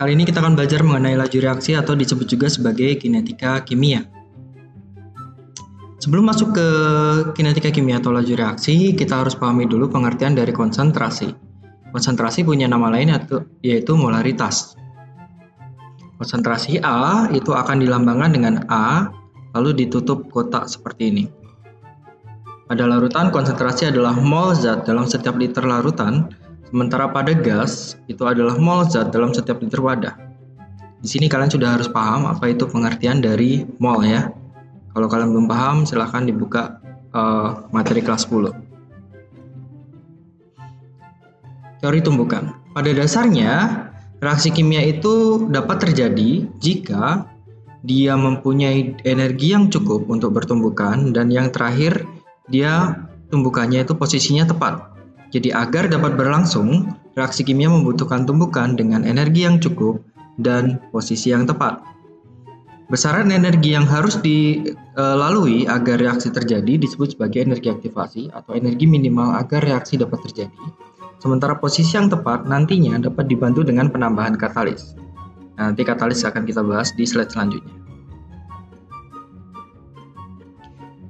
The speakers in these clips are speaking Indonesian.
Kali ini kita akan belajar mengenai laju reaksi atau disebut juga sebagai kinetika kimia. Sebelum masuk ke kinetika kimia atau laju reaksi, kita harus pahami dulu pengertian dari konsentrasi. Konsentrasi punya nama lain yaitu molaritas. Konsentrasi A itu akan dilambangkan dengan A, lalu ditutup kotak seperti ini. Pada larutan, konsentrasi adalah mol zat dalam setiap liter larutan, sementara pada gas itu adalah mol zat dalam setiap liter wadah. Di sini kalian sudah harus paham apa itu pengertian dari mol ya. Kalau kalian belum paham, silahkan dibuka materi kelas 10. Teori tumbukan. Pada dasarnya, reaksi kimia itu dapat terjadi jika dia mempunyai energi yang cukup untuk bertumbukan, dan yang terakhir, dia tumbukannya itu posisinya tepat. Jadi agar dapat berlangsung, reaksi kimia membutuhkan tumbukan dengan energi yang cukup dan posisi yang tepat. Besaran energi yang harus dilalui agar reaksi terjadi disebut sebagai energi aktivasi atau energi minimal agar reaksi dapat terjadi. Sementara posisi yang tepat nantinya dapat dibantu dengan penambahan katalis. Nanti katalis akan kita bahas di slide selanjutnya.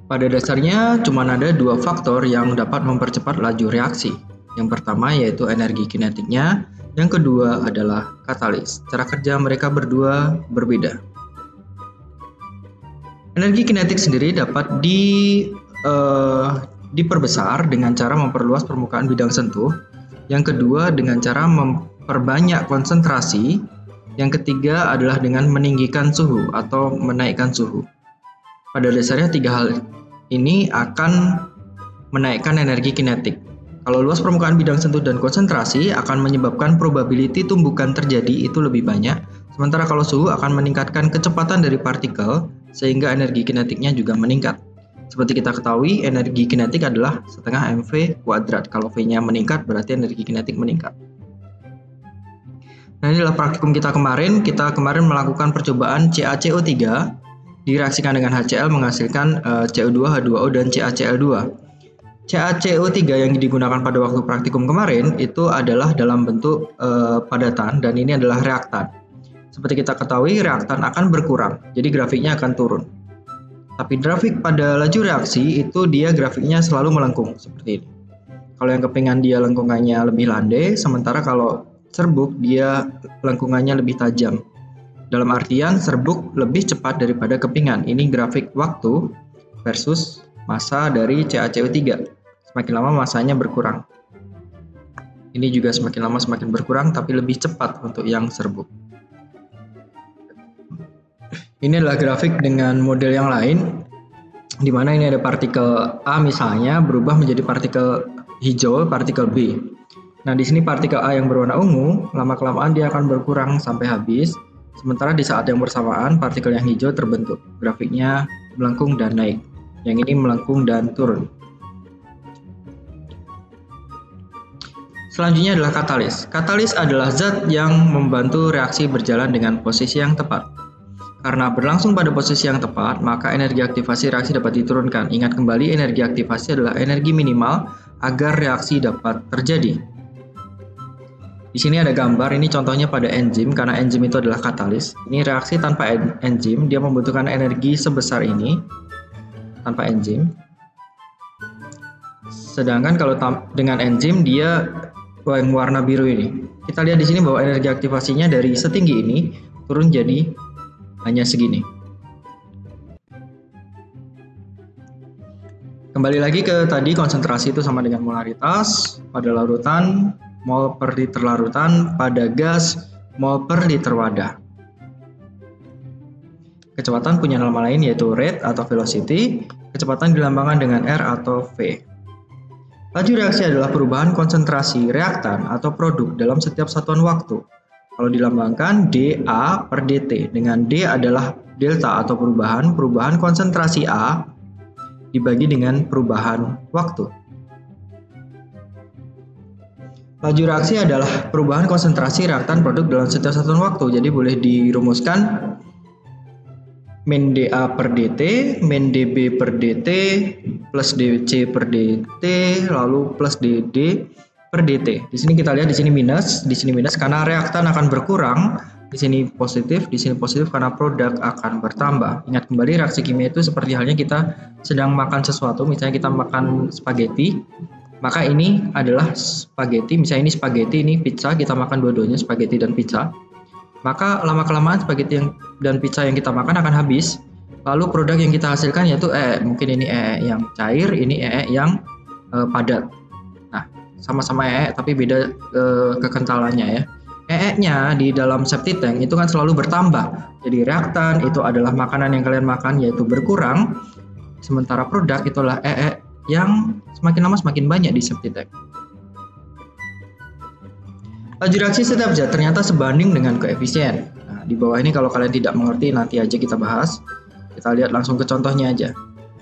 Pada dasarnya cuma ada dua faktor yang dapat mempercepat laju reaksi. Yang pertama yaitu energi kinetiknya, yang kedua adalah katalis. Cara kerja mereka berdua berbeda. Energi kinetik sendiri dapat diperbesar dengan cara memperluas permukaan bidang sentuh. Yang kedua dengan cara memperbanyak konsentrasi. Yang ketiga adalah dengan meninggikan suhu atau menaikkan suhu. Pada dasarnya tiga hal ini akan menaikkan energi kinetik. Kalau luas permukaan bidang sentuh dan konsentrasi akan menyebabkan probability tumbukan terjadi itu lebih banyak, sementara kalau suhu akan meningkatkan kecepatan dari partikel sehingga energi kinetiknya juga meningkat. Seperti kita ketahui, energi kinetik adalah setengah mv kuadrat. Kalau V-nya meningkat berarti energi kinetik meningkat. Nah, inilah praktikum kita kemarin. Kita kemarin melakukan percobaan CaCO3 direaksikan dengan HCl menghasilkan CO2, H2O, dan CaCl2. CaCO3 yang digunakan pada waktu praktikum kemarin itu adalah dalam bentuk padatan dan ini adalah reaktan. Seperti kita ketahui, reaktan akan berkurang, jadi grafiknya akan turun. Tapi grafik pada laju reaksi itu dia grafiknya selalu melengkung seperti ini. Kalau yang kepingan dia lengkungannya lebih landai, sementara kalau serbuk dia lengkungannya lebih tajam. Dalam artian serbuk lebih cepat daripada kepingan. Ini grafik waktu versus massa dari CaCO3. Semakin lama massanya berkurang. Ini juga semakin lama semakin berkurang, tapi lebih cepat untuk yang serbuk. Ini adalah grafik dengan model yang lain, di mana ini ada partikel A misalnya berubah menjadi partikel hijau, partikel B. Nah, di sini partikel A yang berwarna ungu, lama-kelamaan dia akan berkurang sampai habis. Sementara di saat yang bersamaan, partikel yang hijau terbentuk. Grafiknya melengkung dan naik. Yang ini melengkung dan turun. Selanjutnya adalah katalis. Katalis adalah zat yang membantu reaksi berjalan dengan posisi yang tepat. Karena berlangsung pada posisi yang tepat, maka energi aktivasi reaksi dapat diturunkan. Ingat kembali, energi aktivasi adalah energi minimal agar reaksi dapat terjadi. Di sini ada gambar, ini contohnya pada enzim, karena enzim itu adalah katalis. Ini reaksi tanpa enzim, dia membutuhkan energi sebesar ini, tanpa enzim. Sedangkan kalau dengan enzim, dia yang warna biru ini. Kita lihat di sini bahwa energi aktivasinya dari setinggi ini, turun jadi hanya segini. Kembali lagi ke tadi, konsentrasi itu sama dengan molaritas. Pada larutan, mol per liter larutan, pada gas, mol per liter wadah. Kecepatan punya nama lain yaitu rate atau velocity. Kecepatan dilambangkan dengan R atau V. Laju reaksi adalah perubahan konsentrasi reaktan atau produk dalam setiap satuan waktu. Kalau dilambangkan dA per dt, dengan D adalah delta atau perubahan konsentrasi A dibagi dengan perubahan waktu. Laju reaksi adalah perubahan konsentrasi reaktan produk dalam setiap satuan waktu. Jadi boleh dirumuskan min dA per dt, min dB per dt, plus dC per dt, lalu plus dd per dt. Di sini kita lihat di sini minus karena reaktan akan berkurang Di sini positif karena produk akan bertambah. Ingat kembali, reaksi kimia itu seperti halnya kita sedang makan sesuatu, misalnya kita makan spaghetti, maka ini adalah spaghetti, misalnya ini spaghetti, ini pizza, kita makan dua-duanya spaghetti dan pizza. Maka lama-kelamaan spaghetti dan pizza yang kita makan akan habis. Lalu produk yang kita hasilkan yaitu mungkin ini yang cair, ini yang padat. Nah, sama-sama tapi beda kekentalannya ya. nya di dalam septic tank itu kan selalu bertambah. Jadi reaktan itu adalah makanan yang kalian makan yaitu berkurang. Sementara produk itulah yang semakin lama semakin banyak di septic tank. Laju reaksi setiap zat ternyata sebanding dengan koefisien. Nah, di bawah ini kalau kalian tidak mengerti nanti aja kita bahas. Kita lihat langsung ke contohnya aja.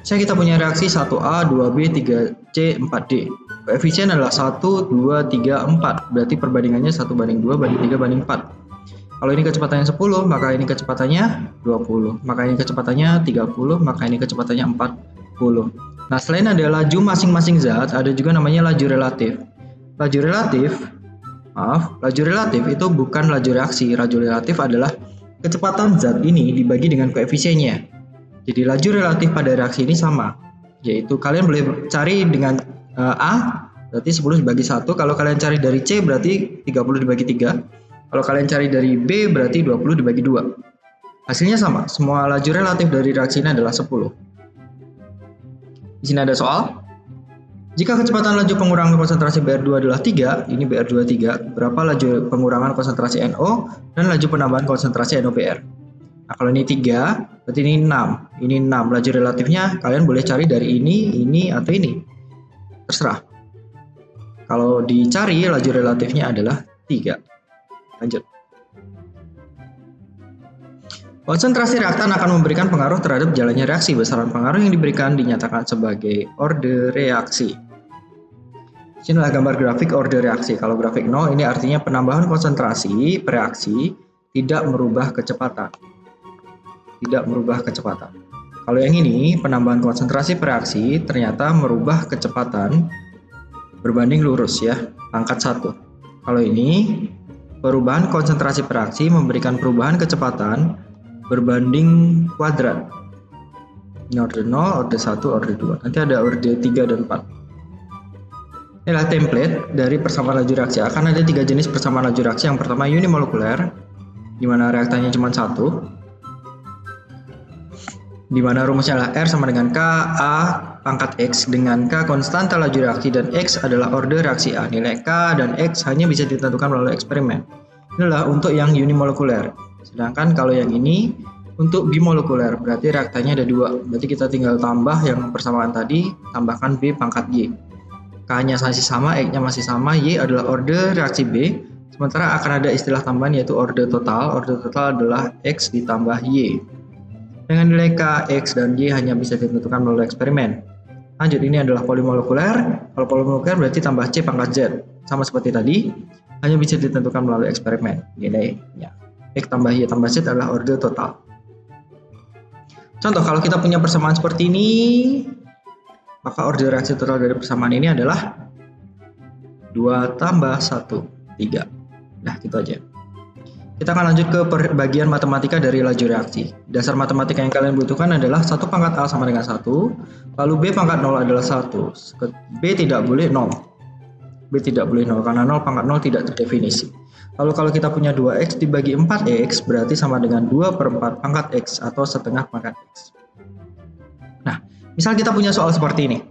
Kita punya reaksi 1A, 2B, 3C, 4D. Koefisien adalah 1, 2, 3, 4. Berarti perbandingannya 1 banding 2 banding 3 banding 4. Kalau ini kecepatannya 10, maka ini kecepatannya 20. Maka ini kecepatannya 30, maka ini kecepatannya 40. Nah, selain ada laju masing-masing zat, ada juga namanya laju relatif. Laju relatif itu bukan laju reaksi. Laju relatif adalah kecepatan zat ini dibagi dengan koefisiennya. Jadi laju relatif pada reaksi ini sama, yaitu kalian boleh cari dengan A berarti 10 dibagi 1, kalau kalian cari dari C berarti 30 dibagi 3, kalau kalian cari dari B berarti 20 dibagi 2. Hasilnya sama, semua laju relatif dari reaksi ini adalah 10. Di sini ada soal. Jika kecepatan laju pengurangan konsentrasi BR2 adalah 3, ini BR2 3, berapa laju pengurangan konsentrasi NO dan laju penambahan konsentrasi NOBR? Nah, kalau ini 3, berarti ini 6. Ini 6. Laju relatifnya kalian boleh cari dari ini, atau ini. Terserah. Kalau dicari, laju relatifnya adalah 3. Lanjut. Konsentrasi reaktan akan memberikan pengaruh terhadap jalannya reaksi. Besaran pengaruh yang diberikan dinyatakan sebagai orde reaksi. Inilah gambar grafik orde reaksi. Kalau grafik 0 ini artinya penambahan konsentrasi reaksi tidak merubah kecepatan. Tidak merubah kecepatan. Kalau yang ini penambahan konsentrasi reaksi ternyata merubah kecepatan berbanding lurus ya, pangkat 1. Kalau ini perubahan konsentrasi reaksi memberikan perubahan kecepatan berbanding kuadrat. Ini orde 0, orde 1, orde 2. Nanti ada orde 3 dan 4. Inilah template dari persamaan laju reaksi. Akan ada 3 jenis persamaan laju reaksi. Yang pertama unimolekuler, di mana reaktannya cuma 1. Di mana rumusnya adalah R sama dengan K, A pangkat X dengan K konstanta laju reaksi dan X adalah orde reaksi A. Nilai K dan X hanya bisa ditentukan melalui eksperimen. Inilah untuk yang unimolekuler. Sedangkan kalau yang ini untuk bimolekuler, berarti reaktannya ada 2. Berarti kita tinggal tambah yang persamaan tadi, tambahkan B pangkat Y. K-nya masih sama, X-nya masih sama, Y adalah orde reaksi B. Sementara akan ada istilah tambahan yaitu orde total. Orde total adalah X ditambah Y. Dengan nilai K, X, dan Y hanya bisa ditentukan melalui eksperimen. Lanjut, ini adalah polimolekuler. Kalau polimolekuler berarti tambah C pangkat Z. Sama seperti tadi, hanya bisa ditentukan melalui eksperimen. Nilainya X tambah Y tambah Z adalah orde total. Contoh, kalau kita punya persamaan seperti ini, maka orde reaksi total dari persamaan ini adalah 2 tambah 1, 3. Nah, gitu aja. Kita akan lanjut ke bagian matematika dari laju reaksi. Dasar matematika yang kalian butuhkan adalah 1 pangkat A sama dengan 1, lalu B pangkat 0 adalah 1. B tidak boleh 0. B tidak boleh 0, karena 0 pangkat 0 tidak terdefinisi. Lalu kalau kita punya 2X dibagi 4X, berarti sama dengan 2/4 pangkat X, atau setengah pangkat X. Nah, misal kita punya soal seperti ini.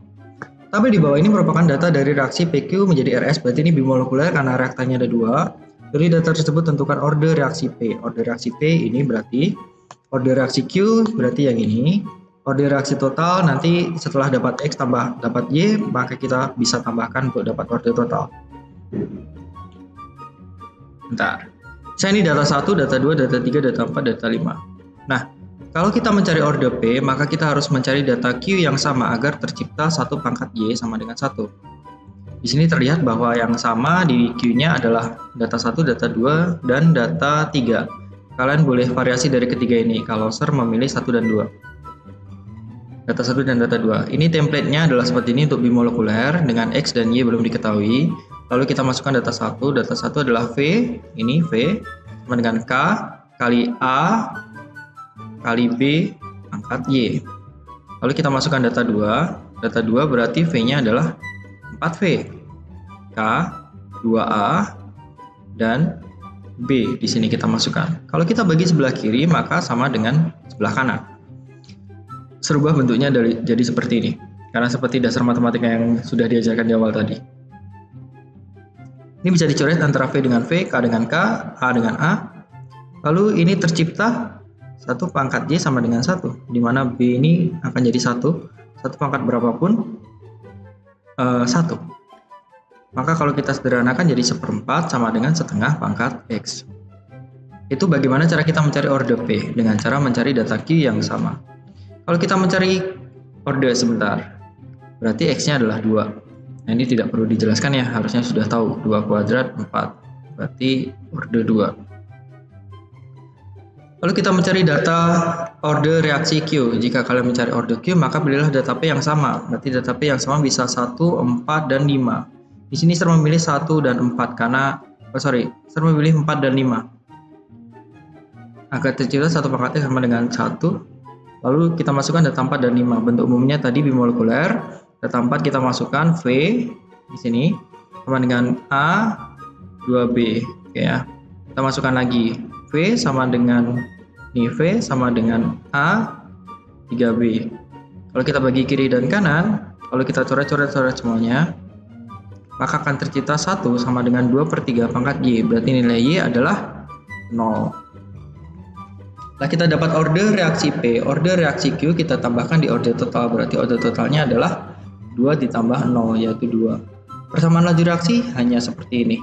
Tabel di bawah ini merupakan data dari reaksi PQ menjadi RS, berarti ini bimolekuler karena reaktannya ada 2. Dari data tersebut tentukan orde reaksi P. Orde reaksi P ini berarti orde reaksi Q berarti yang ini. Orde reaksi total nanti setelah dapat X tambah dapat Y, maka kita bisa tambahkan untuk dapat orde total. Bentar. Saya ini data 1, data 2, data 3, data 4, data 5. Nah, kalau kita mencari orde P, maka kita harus mencari data Q yang sama agar tercipta 1 pangkat Y sama dengan 1. Di sini terlihat bahwa yang sama di Q-nya adalah data 1, data 2, dan data 3. Kalian boleh variasi dari ketiga ini kalau ser memilih 1 dan 2. Data 1 dan data 2. Ini template-nya adalah seperti ini untuk bimolekuler dengan X dan Y belum diketahui. Lalu kita masukkan data 1 adalah V, ini V. sama dengan K kali A kali B pangkat Y. Lalu kita masukkan data 2. Data 2 berarti V-nya adalah 4V. K, 2A, dan B di sini kita masukkan. Kalau kita bagi sebelah kiri maka sama dengan sebelah kanan. Serubah bentuknya jadi seperti ini. Karena seperti dasar matematika yang sudah diajarkan di awal tadi. Ini bisa dicoret antara V dengan V, K dengan K, A dengan A. Lalu ini tercipta 1 pangkat Y sama dengan 1, di mana B ini akan jadi 1 pangkat berapapun 1. Maka kalau kita sederhanakan jadi 1/4 sama dengan setengah pangkat X. Itu bagaimana cara kita mencari order P, dengan cara mencari data Q yang sama. Kalau kita mencari order sebentar, berarti X-nya adalah 2. Nah ini tidak perlu dijelaskan ya, harusnya sudah tahu. 2 kuadrat 4, berarti order 2. Lalu kita mencari data order reaksi Q. Jika kalian mencari order Q, maka pilihlah data P yang sama. Berarti data P yang sama bisa 1, 4, dan 5. Di sini saya memilih 1 dan 4 karena, saya memilih 4 dan 5. Agar tercipta 1 pangkat X sama dengan 1. Lalu kita masukkan data 4 dan 5. Bentuk umumnya tadi bimolekuler. Data 4 kita masukkan V di sini sama dengan A 2B. Oke ya. Kita masukkan lagi V sama dengan V sama dengan A 3B. Kalau kita bagi kiri dan kanan, kalau kita coret-coret semuanya, maka akan tercipta 1 sama dengan 2/3 pangkat Y. Berarti nilai Y adalah 0. Nah, kita dapat order reaksi P. Order reaksi Q kita tambahkan di order total. Berarti order totalnya adalah 2 ditambah 0, yaitu 2. Persamaan laju reaksi hanya seperti ini.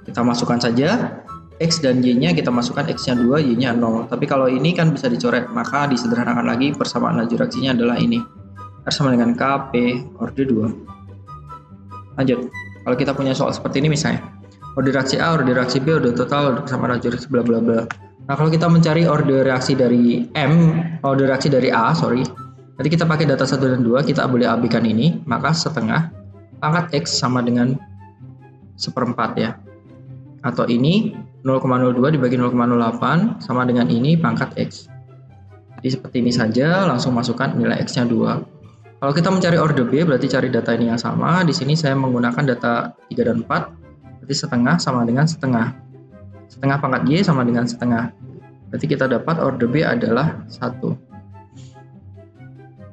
Kita masukkan saja X dan Y-nya, kita masukkan X-nya 2, Y-nya 0. Tapi kalau ini kan bisa dicoret, maka disederhanakan lagi persamaan laju reaksinya adalah ini. R sama dengan K, P, order 2. Lanjut, kalau kita punya soal seperti ini misalnya, order reaksi A, order reaksi B, order total, order persamaan laju reaksi, bla bla bla. Nah, kalau kita mencari order reaksi dari order reaksi dari A, nanti kita pakai data 1 dan 2, kita boleh abaikan ini, maka setengah pangkat X sama dengan 1/4 ya. Atau ini 0,02 dibagi 0,08 sama dengan ini pangkat X. Jadi seperti ini saja, langsung masukkan nilai X-nya 2. Kalau kita mencari order B, berarti cari data ini yang sama. Di sini saya menggunakan data 3 dan 4, berarti setengah sama dengan setengah. Setengah pangkat Y sama dengan setengah. Berarti kita dapat order B adalah 1.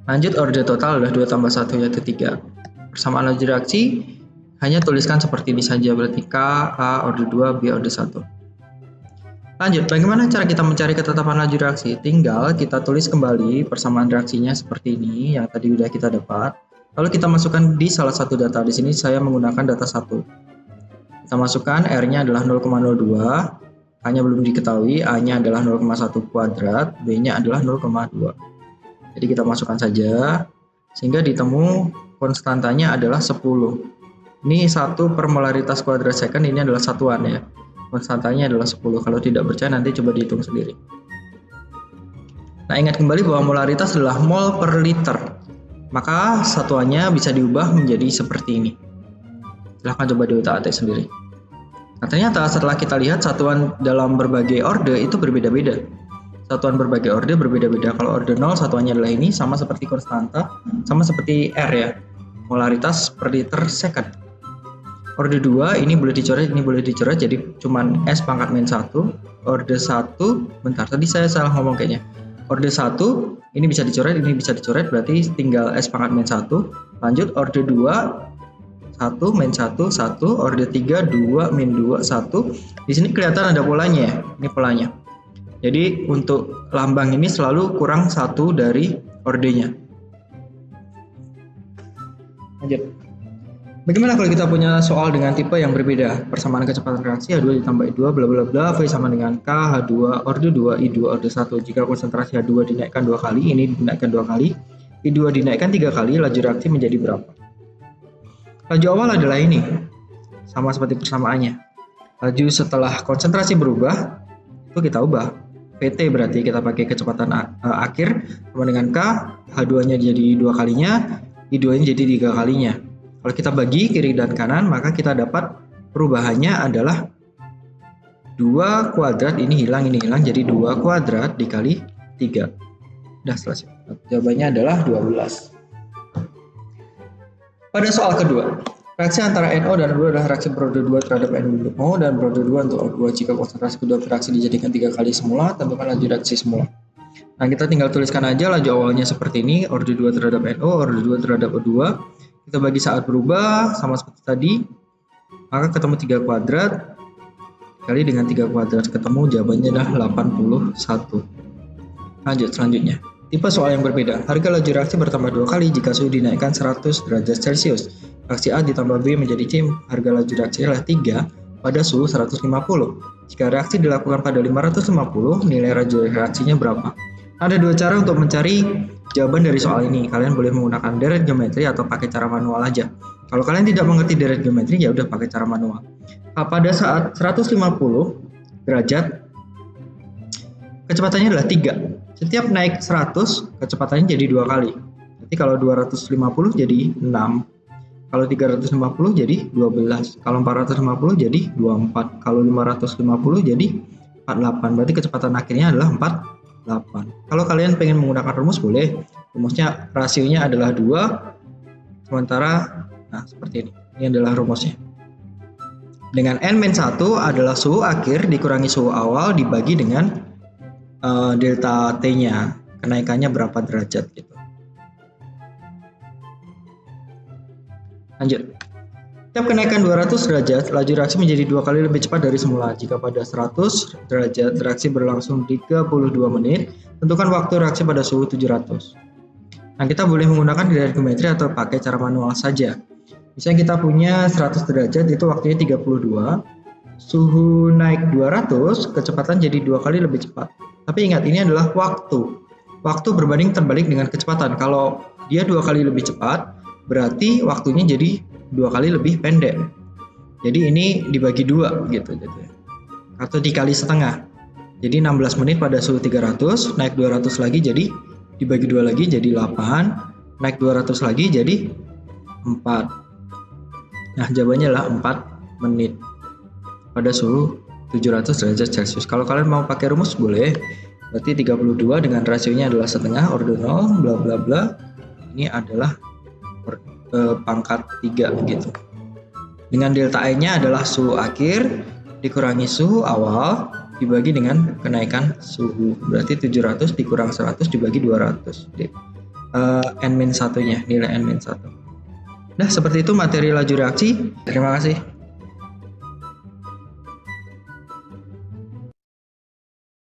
Lanjut, order total adalah 2 tambah 1 yaitu 3. Persamaan laju reaksi hanya tuliskan seperti ini saja, berarti K, A, order 2, B, order 1. Lanjut, bagaimana cara kita mencari ketetapan laju reaksi? Tinggal kita tulis kembali persamaan reaksinya seperti ini, yang tadi sudah kita dapat. Lalu kita masukkan di salah satu data. Di sini saya menggunakan data 1. Kita masukkan R-nya adalah 0,02, K-nya belum diketahui, A-nya adalah 0,1 kuadrat, B-nya adalah 0,2. Jadi kita masukkan saja, sehingga ditemu konstantanya adalah 10. Ini 1 per molaritas kuadrat second, ini adalah satuan ya. Konstantanya adalah 10. Kalau tidak percaya nanti coba dihitung sendiri. Nah, ingat kembali bahwa molaritas adalah mol per liter. Maka satuannya bisa diubah menjadi seperti ini. Silahkan coba diutak-atik sendiri. Nah, ternyata setelah kita lihat satuan dalam berbagai order itu berbeda-beda. Satuan berbagai order berbeda-beda. Kalau order 0 satuannya adalah ini, sama seperti konstanta, sama seperti R ya. Molaritas per liter second. Order 2 ini boleh dicoret, ini boleh dicoret, jadi cuman S pangkat min 1. Order 1, bentar tadi saya salah ngomong kayaknya. Order 1 ini bisa dicoret, ini bisa dicoret, berarti tinggal S pangkat min 1. Lanjut order 2, 1 min 1, 1. Order 3, 2 min 2, 1. Di sini kelihatan ada polanya ya, ini polanya. Jadi untuk lambang ini selalu kurang 1 dari ordernya. Lanjut. Bagaimana kalau kita punya soal dengan tipe yang berbeda? Persamaan kecepatan reaksi H2 ditambah I2 bla bla bla, V sama dengan K, H2 order 2, I2 order 1. Jika konsentrasi H2 dinaikkan 2 kali, ini dinaikkan 2 kali, I2 dinaikkan 3 kali, laju reaksi menjadi berapa? Laju awal adalah ini, sama seperti persamaannya. Laju setelah konsentrasi berubah, itu kita ubah. PT berarti kita pakai kecepatan akhir, sama dengan K, H2-nya jadi 2 kalinya, I2-nya jadi 3 kalinya. Kalau kita bagi kiri dan kanan, maka kita dapat perubahannya adalah 2 kuadrat ini hilang jadi 2 kuadrat dikali 3. Udah selesai. Jawabannya adalah 12. Pada soal kedua, reaksi antara NO dan O adalah reaksi periode 2 terhadap NO dan periode 2 untuk O2. Jika konsentrasi kedua reaksi dijadikan 3 kali semula, tentukan laju reaksi semula. Nah, kita tinggal tuliskan aja laju awalnya seperti ini, orde 2 terhadap NO, orde 2 terhadap O2. Kita bagi saat berubah, sama seperti tadi, maka ketemu 3 kuadrat, kali dengan 3 kuadrat ketemu, jawabannya adalah 81. Lanjut selanjutnya. Tipe soal yang berbeda. Harga laju reaksi bertambah 2 kali jika suhu dinaikkan 100 derajat Celcius. Reaksi A ditambah B menjadi C, harga laju reaksi adalah 3 pada suhu 150. Jika reaksi dilakukan pada 550, nilai laju reaksinya berapa? Ada 2 cara untuk mencari jawaban dari soal ini. Kalian boleh menggunakan deret geometri atau pakai cara manual aja. Kalau kalian tidak mengerti deret geometri, ya udah pakai cara manual. Pada saat 150 derajat, kecepatannya adalah 3. Setiap naik 100, kecepatannya jadi 2 kali. Nanti kalau 250 jadi 6. Kalau 350 jadi 12. Kalau 450 jadi 24. Kalau 550 jadi 48. Berarti kecepatan akhirnya adalah 48. Kalau kalian pengen menggunakan rumus boleh. Rumusnya rasionya adalah 2. Sementara, nah seperti ini. Ini adalah rumusnya. Dengan N-1 adalah suhu akhir dikurangi suhu awal dibagi dengan delta T-nya, kenaikannya berapa derajat gitu. Lanjut. Setiap kenaikan 200 derajat, laju reaksi menjadi 2 kali lebih cepat dari semula. Jika pada 100 derajat reaksi berlangsung 32 menit, tentukan waktu reaksi pada suhu 700. Nah, kita boleh menggunakan deret geometri atau pakai cara manual saja. Misalnya kita punya 100 derajat, itu waktunya 32. Suhu naik 200, kecepatan jadi 2 kali lebih cepat. Tapi ingat, ini adalah waktu. Waktu berbanding terbalik dengan kecepatan. Kalau dia 2 kali lebih cepat, berarti waktunya jadi 2 kali lebih pendek. Jadi ini dibagi 2 gitu. Atau dikali setengah. Jadi 16 menit pada suhu 300, naik 200 lagi jadi dibagi 2 lagi jadi 8, naik 200 lagi jadi 4. Nah, jawabannya adalah 4 menit pada suhu 700 derajat Celcius. Kalau kalian mau pakai rumus boleh. Berarti 32 dengan rasionya adalah setengah, orde 0, bla bla bla. Ini adalah pangkat 3 begitu. Dengan delta I-nya adalah suhu akhir dikurangi suhu awal dibagi dengan kenaikan suhu. Berarti 700 dikurang 100 dibagi 200. N-1-nya, nilai N-1. Nah, seperti itu materi laju reaksi. Terima kasih.